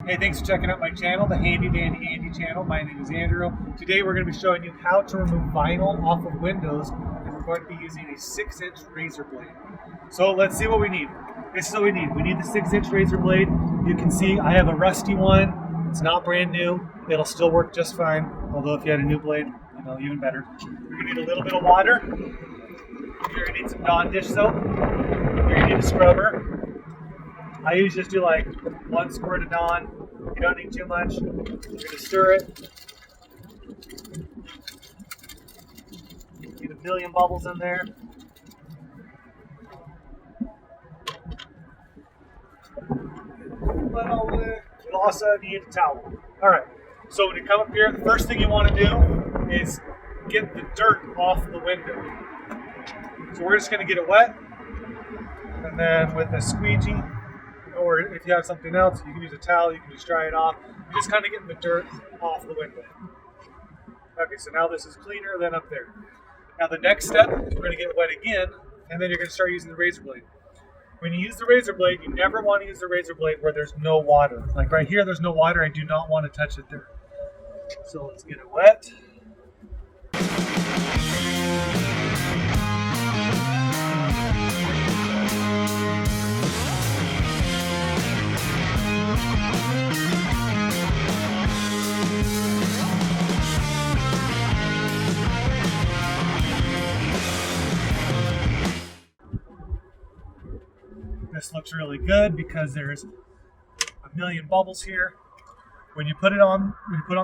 Hey, thanks for checking out my channel, the Handy Dandy Andy channel. My name is Andrew. Today we're going to be showing you how to remove vinyl off of windows, and we're going to be using a 6-inch razor blade. So let's see what we need. This is what we need. We need the 6-inch razor blade. You can see I have a rusty one. It's not brand new. It'll still work just fine. Although if you had a new blade, even better. You're going to need a little bit of water. You're going to need some Dawn dish soap. You're going to need a scrubber. I usually just do like 1 squirt of Dawn. You don't need too much. You're going to stir it. Get a million bubbles in there. You'll also need a towel. Alright, so when you come up here, the first thing you want to do is get the dirt off the window. So we're just going to get it wet, and then with a squeegee, or if you have something else, you can use a towel, you can just dry it off. You're just kind of getting the dirt off the window. Okay, so now this is cleaner than up there. Now the next step, we're going to get wet again, and then you're going to start using the razor blade. When you use the razor blade, you never want to use the razor blade where there's no water. Like right here, there's no water. I do not want to touch it there. So let's get it wet. This looks really good because there's a million bubbles here. When you put on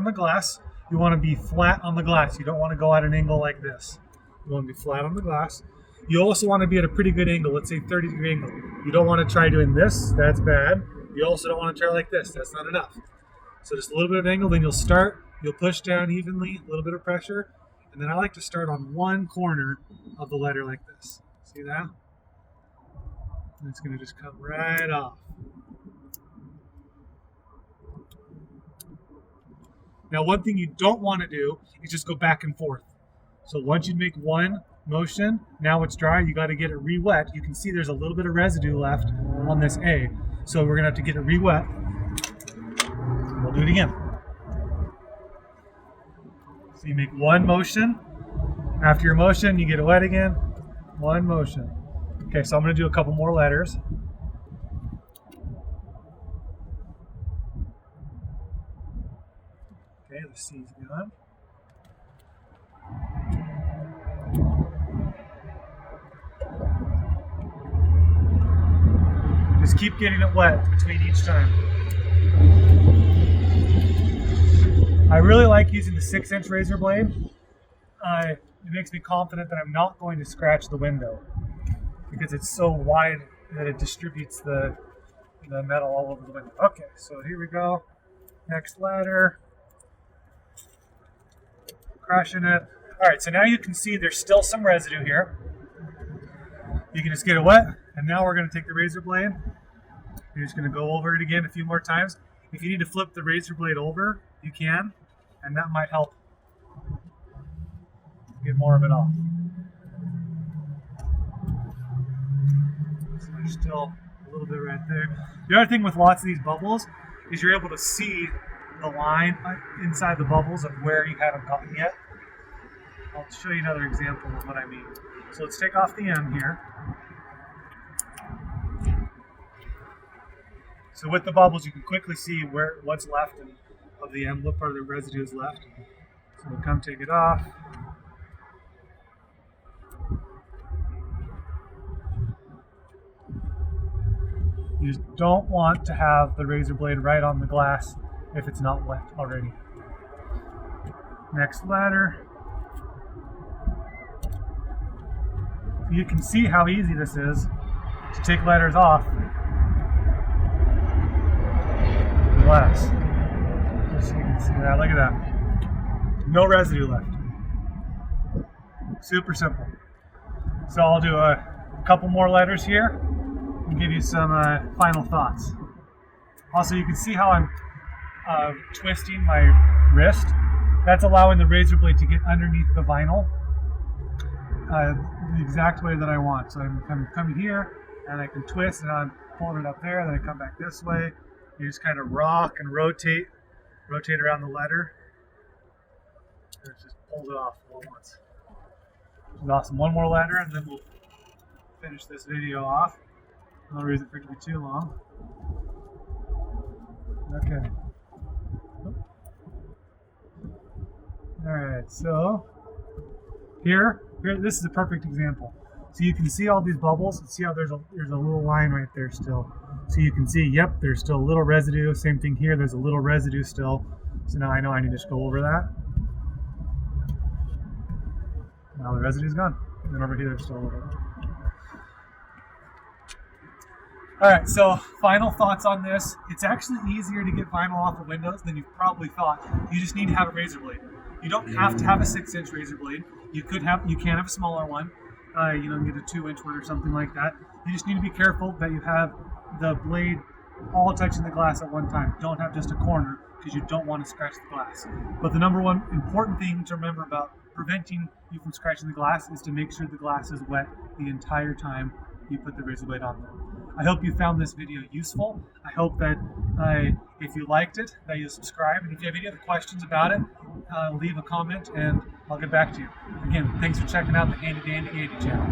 the glass, you want to be flat on the glass. You don't want to go at an angle like this. You want to be flat on the glass. You also want to be at a pretty good angle, let's say 30-degree angle. You don't want to try doing this, that's bad. You also don't want to try like this, that's not enough. So just a little bit of angle, then you'll push down evenly, a little bit of pressure, and then I like to start on one corner of the letter like this. See that? And it's going to just come right off. Now, one thing you don't want to do is just go back and forth. So once you make one motion, now it's dry, you got to get it re-wet. You can see there's a little bit of residue left on this A. So we're going to have to get it re-wet. We'll do it again. So you make one motion. After your motion, you get it wet again. One motion. Okay, so I'm going to do a couple more letters. Okay, the C's gone. Just keep getting it wet between each time. I really like using the 6-inch razor blade. It makes me confident that I'm not going to scratch the window, because it's so wide that it distributes the metal all over the window. Okay, so here we go. Next letter. Crushing it. All right, so now you can see there's still some residue here. You can just get it wet, and now we're going to take the razor blade. You're just going to go over it again a few more times. If you need to flip the razor blade over, you can, and that might help get more of it off. There's still a little bit right there. The other thing with lots of these bubbles is you're able to see the line inside the bubbles of where you haven't gotten yet. I'll show you another example of what I mean. So let's take off the M here. So with the bubbles, you can quickly see what's left of the M, what part of the residue is left. So we'll come take it off. You just don't want to have the razor blade right on the glass if it's not wet already. Next letter. You can see how easy this is to take letters off the glass. Just so you can see that. Look at that. No residue left. Super simple. So I'll do a couple more letters here and give you some final thoughts. Also, you can see how I'm twisting my wrist. That's allowing the razor blade to get underneath the vinyl the exact way that I want. So I'm coming here, and I can twist, and I'm pulling it up there, then I come back this way, You just kind of rock and rotate around the letter. And it just pulls it off all at once. Which is awesome. One more letter and then we'll finish this video off. No reason for it to be too long. Okay. Alright, so here, this is a perfect example. So you can see all these bubbles, and see how there's a little line right there still. So you can see, yep, there's still a little residue. Same thing here, there's a little residue still. So now I know I need to just go over that. Now the residue's gone. And then over here, there's still a little. Alright, so final thoughts on this. It's actually easier to get vinyl off of windows than you probably thought. You just need to have a razor blade. You don't have to have a 6-inch razor blade. You can have a smaller one. You know, get a 2-inch one or something like that. You just need to be careful that you have the blade all touching the glass at one time. Don't have just a corner because you don't want to scratch the glass. But the number one important thing to remember about preventing you from scratching the glass is to make sure the glass is wet the entire time you put the razor blade on there. I hope you found this video useful. I hope that if you liked it, that you'll subscribe. And if you have any other questions about it, leave a comment and I'll get back to you. Again, thanks for checking out the Handy Dandy 80 channel.